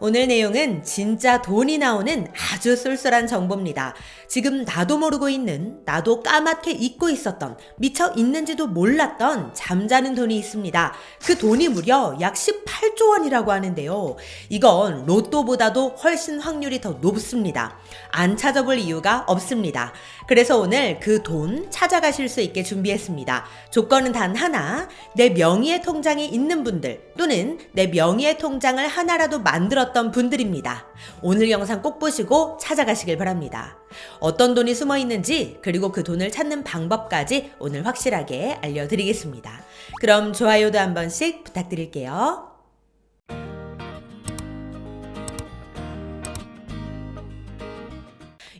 오늘 내용은 진짜 돈이 나오는 아주 쏠쏠한 정보입니다. 지금 나도 모르고 있는, 나도 까맣게 잊고 있었던, 미처 있는지도 몰랐던 잠자는 돈이 있습니다. 그 돈이 무려 약 18조 원이라고 하는데요. 이건 로또보다도 훨씬 확률이 더 높습니다. 안 찾아볼 이유가 없습니다. 그래서 오늘 그 돈 찾아가실 수 있게 준비했습니다. 조건은 단 하나, 내 명의의 통장이 있는 분들 또는 내 명의의 통장을 하나라도 만들었던 분들입니다. 오늘 영상 꼭 보시고 찾아가시길 바랍니다. 어떤 돈이 숨어 있는지 그리고 그 돈을 찾는 방법까지 오늘 확실하게 알려드리겠습니다. 그럼 좋아요도 한 번씩 부탁드릴게요.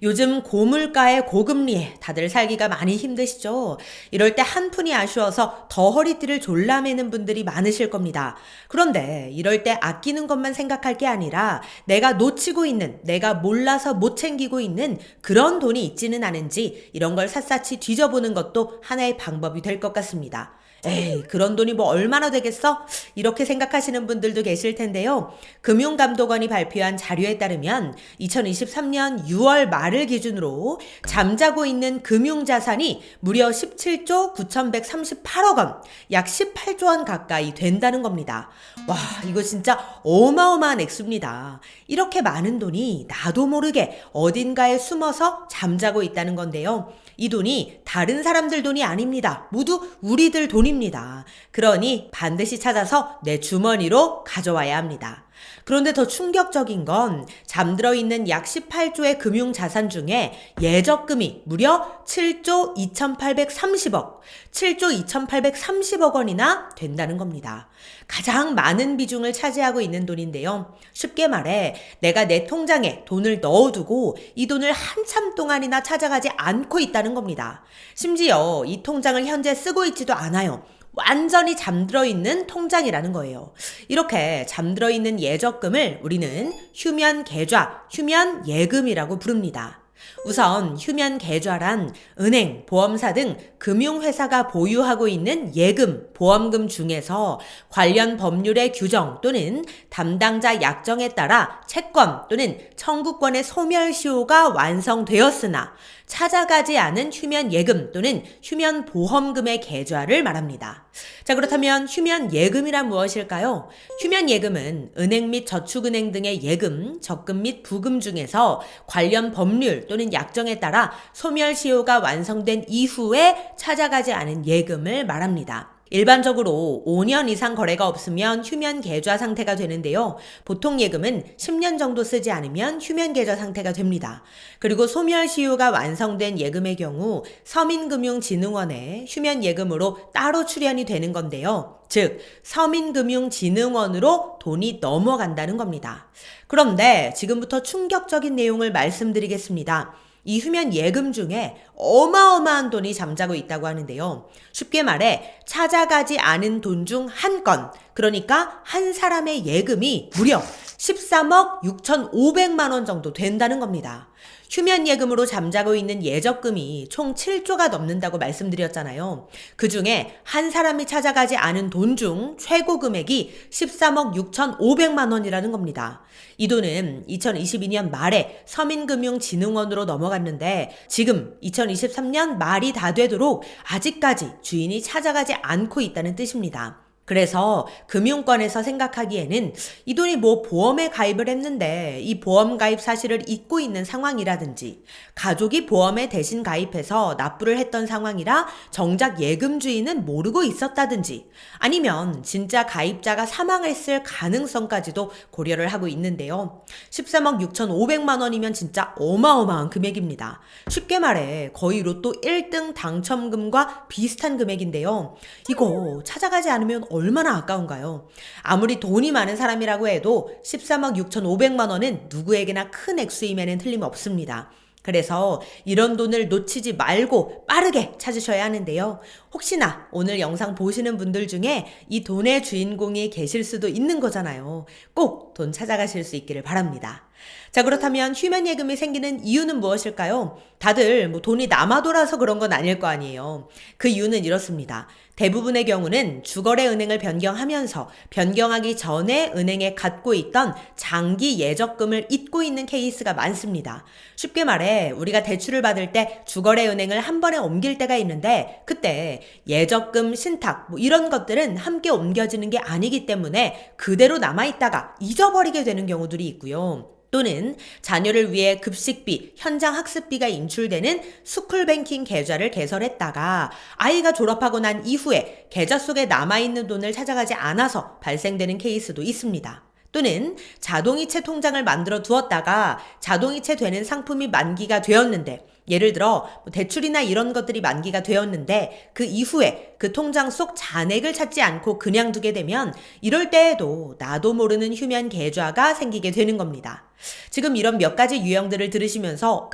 요즘 고물가의 고금리에 다들 살기가 많이 힘드시죠? 이럴 때 한 푼이 아쉬워서 더 허리띠를 졸라매는 분들이 많으실 겁니다. 그런데 이럴 때 아끼는 것만 생각할 게 아니라 내가 놓치고 있는, 내가 몰라서 못 챙기고 있는 그런 돈이 있지는 않은지 이런 걸 샅샅이 뒤져보는 것도 하나의 방법이 될 것 같습니다. 에이, 그런 돈이 뭐 얼마나 되겠어? 이렇게 생각하시는 분들도 계실 텐데요. 금융감독원이 발표한 자료에 따르면 2023년 6월 말을 기준으로 잠자고 있는 금융자산이 무려 17조 9,138억 원, 약 18조 원 가까이 된다는 겁니다. 와, 이거 진짜 어마어마한 액수입니다. 이렇게 많은 돈이 나도 모르게 어딘가에 숨어서 잠자고 있다는 건데요. 이 돈이 다른 사람들 돈이 아닙니다. 모두 우리들 돈입니다. 그러니 반드시 찾아서 내 주머니로 가져와야 합니다. 그런데 더 충격적인 건 잠들어 있는 약 18조의 금융자산 중에 예적금이 무려 7조 2,830억, 7조 2,830억 원이나 된다는 겁니다. 가장 많은 비중을 차지하고 있는 돈인데요. 쉽게 말해 내가 내 통장에 돈을 넣어두고 이 돈을 한참 동안이나 찾아가지 않고 있다는 겁니다. 심지어 이 통장을 현재 쓰고 있지도 않아요. 완전히 잠들어 있는 통장이라는 거예요. 이렇게 잠들어 있는 예적금을 우리는 휴면 계좌, 휴면 예금이라고 부릅니다. 우선 휴면 계좌란 은행, 보험사 등 금융회사가 보유하고 있는 예금, 보험금 중에서 관련 법률의 규정 또는 담당자 약정에 따라 채권 또는 청구권의 소멸시효가 완성되었으나 찾아가지 않은 휴면 예금 또는 휴면 보험금의 계좌를 말합니다. 자, 그렇다면 휴면 예금이란 무엇일까요? 휴면 예금은 은행 및 저축은행 등의 예금, 적금 및 부금 중에서 관련 법률 또는 약정에 따라 소멸시효가 완성된 이후에 찾아가지 않은 예금을 말합니다. 일반적으로 5년 이상 거래가 없으면 휴면 계좌 상태가 되는데요. 보통 예금은 10년 정도 쓰지 않으면 휴면 계좌 상태가 됩니다. 그리고 소멸시효가 완성된 예금의 경우 서민금융진흥원에 휴면 예금으로 따로 출연이 되는 건데요. 즉, 서민금융진흥원으로 돈이 넘어간다는 겁니다. 그런데 지금부터 충격적인 내용을 말씀드리겠습니다. 이 휴면 예금 중에 어마어마한 돈이 잠자고 있다고 하는데요. 쉽게 말해 찾아가지 않은 돈 중 한 건, 그러니까 한 사람의 예금이 무려 13억 6,500만 원 정도 된다는 겁니다. 휴면 예금으로 잠자고 있는 예적금이 총 7조가 넘는다고 말씀드렸잖아요. 그 중에 한 사람이 찾아가지 않은 돈 중 최고 금액이 13억 6,500만 원이라는 겁니다. 이 돈은 2022년 말에 서민금융진흥원으로 넘어갔는데 지금 2023년 말이 다 되도록 아직까지 주인이 찾아가지 않고 있다는 뜻입니다. 그래서 금융권에서 생각하기에는 이 돈이 뭐 보험에 가입을 했는데 이 보험 가입 사실을 잊고 있는 상황이라든지 가족이 보험에 대신 가입해서 납부를 했던 상황이라 정작 예금 주인은 모르고 있었다든지 아니면 진짜 가입자가 사망했을 가능성까지도 고려를 하고 있는데요. 13억 6,500만 원이면 진짜 어마어마한 금액입니다. 쉽게 말해 거의 로또 1등 당첨금과 비슷한 금액인데요. 이거 찾아가지 않으면 얼마나 아까운가요? 아무리 돈이 많은 사람이라고 해도 13억 6,500만 원은 누구에게나 큰 액수임에는 틀림없습니다. 그래서 이런 돈을 놓치지 말고 빠르게 찾으셔야 하는데요. 혹시나 오늘 영상 보시는 분들 중에 이 돈의 주인공이 계실 수도 있는 거잖아요. 꼭 돈 찾아가실 수 있기를 바랍니다. 자, 그렇다면 휴면 예금이 생기는 이유는 무엇일까요? 다들 돈이 남아 돌아서 그런 건 아닐 거 아니에요. 그 이유는 이렇습니다. 대부분의 경우는 주거래 은행을 변경하면서 변경하기 전에 은행에 갖고 있던 장기 예적금을 잊고 있는 케이스가 많습니다. 쉽게 말해 우리가 대출을 받을 때 주거래 은행을 한 번에 옮길 때가 있는데 그때 예적금, 신탁 이런 것들은 함께 옮겨지는 게 아니기 때문에 그대로 남아있다가 잊어버리게 되는 경우들이 있고요. 또는 자녀를 위해 급식비, 현장 학습비가 인출되는 스쿨뱅킹 계좌를 개설했다가 아이가 졸업하고 난 이후에 계좌 속에 남아있는 돈을 찾아가지 않아서 발생되는 케이스도 있습니다. 또는 자동이체 통장을 만들어 두었다가 자동이체 되는 상품이 만기가 되었는데 예를 들어 대출이나 이런 것들이 만기가 되었는데 그 이후에 그 통장 속 잔액을 찾지 않고 그냥 두게 되면 이럴 때에도 나도 모르는 휴면 계좌가 생기게 되는 겁니다. 지금 이런 몇 가지 유형들을 들으시면서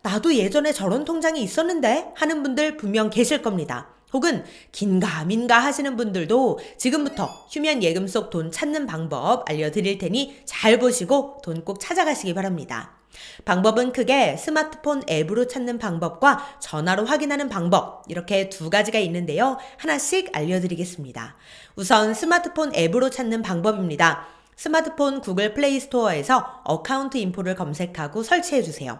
나도 예전에 저런 통장이 있었는데 하는 분들 분명 계실 겁니다. 혹은 긴가민가 하시는 분들도 지금부터 휴면 예금 속 돈 찾는 방법 알려드릴 테니 잘 보시고 돈 꼭 찾아가시기 바랍니다. 방법은 크게 스마트폰 앱으로 찾는 방법과 전화로 확인하는 방법 이렇게 두 가지가 있는데요. 하나씩 알려드리겠습니다. 우선 스마트폰 앱으로 찾는 방법입니다. 스마트폰 구글 플레이 스토어에서 어카운트 인포를 검색하고 설치해주세요.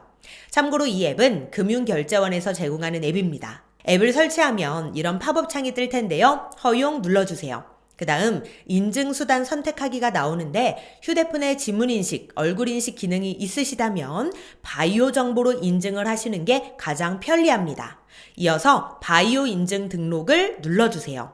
참고로 이 앱은 금융결제원에서 제공하는 앱입니다. 앱을 설치하면 이런 팝업 창이 뜰 텐데요. 허용 눌러주세요. 그 다음 인증수단 선택하기가 나오는데 휴대폰에 지문인식, 얼굴인식 기능이 있으시다면 바이오 정보로 인증을 하시는 게 가장 편리합니다. 이어서 바이오 인증 등록을 눌러주세요.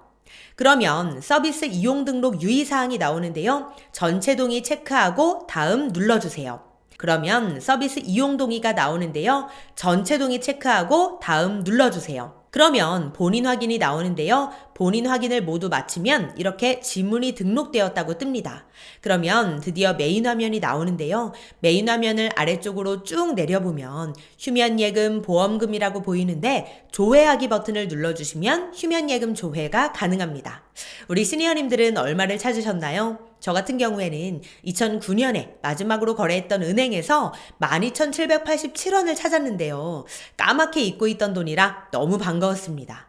그러면 서비스 이용 등록 유의사항이 나오는데요. 전체 동의 체크하고 다음 눌러주세요. 그러면 서비스 이용 동의가 나오는데요. 전체 동의 체크하고 다음 눌러주세요. 그러면 본인 확인이 나오는데요. 본인 확인을 모두 마치면 이렇게 지문이 등록되었다고 뜹니다. 그러면 드디어 메인 화면이 나오는데요. 메인 화면을 아래쪽으로 쭉 내려보면 휴면예금 보험금이라고 보이는데 조회하기 버튼을 눌러주시면 휴면예금 조회가 가능합니다. 우리 시니어님들은 얼마를 찾으셨나요? 저 같은 경우에는 2009년에 마지막으로 거래했던 은행에서 12,787원을 찾았는데요. 까맣게 잊고 있던 돈이라 너무 반가웠습니다.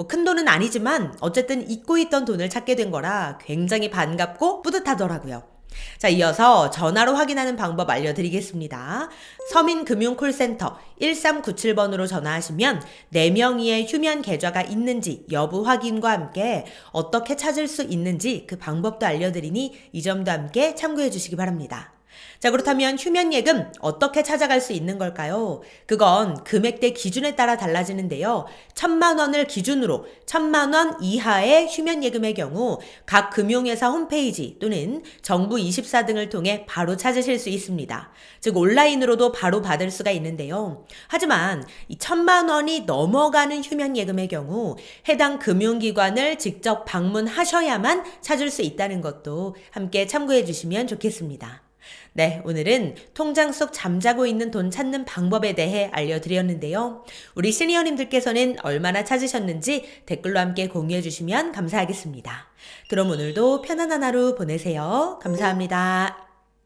큰 돈은 아니지만 어쨌든 잊고 있던 돈을 찾게 된 거라 굉장히 반갑고 뿌듯하더라고요. 자, 이어서 전화로 확인하는 방법 알려드리겠습니다. 서민금융콜센터 1397번으로 전화하시면 4명이의 휴면 계좌가 있는지 여부 확인과 함께 어떻게 찾을 수 있는지 그 방법도 알려드리니 이 점도 함께 참고해 주시기 바랍니다. 자, 그렇다면 휴면예금 어떻게 찾아갈 수 있는 걸까요? 그건 금액대 기준에 따라 달라지는데요. 1,000만 원을 기준으로 1,000만 원 이하의 휴면예금의 경우 각 금융회사 홈페이지 또는 정부24 등을 통해 바로 찾으실 수 있습니다. 즉 온라인으로도 바로 받을 수가 있는데요. 하지만 이 1,000만 원이 넘어가는 휴면예금의 경우 해당 금융기관을 직접 방문하셔야만 찾을 수 있다는 것도 함께 참고해 주시면 좋겠습니다. 네, 오늘은 통장 속 잠자고 있는 돈 찾는 방법에 대해 알려드렸는데요. 우리 시니어님들께서는 얼마나 찾으셨는지 댓글로 함께 공유해 주시면 감사하겠습니다. 그럼 오늘도 편안한 하루 보내세요. 감사합니다.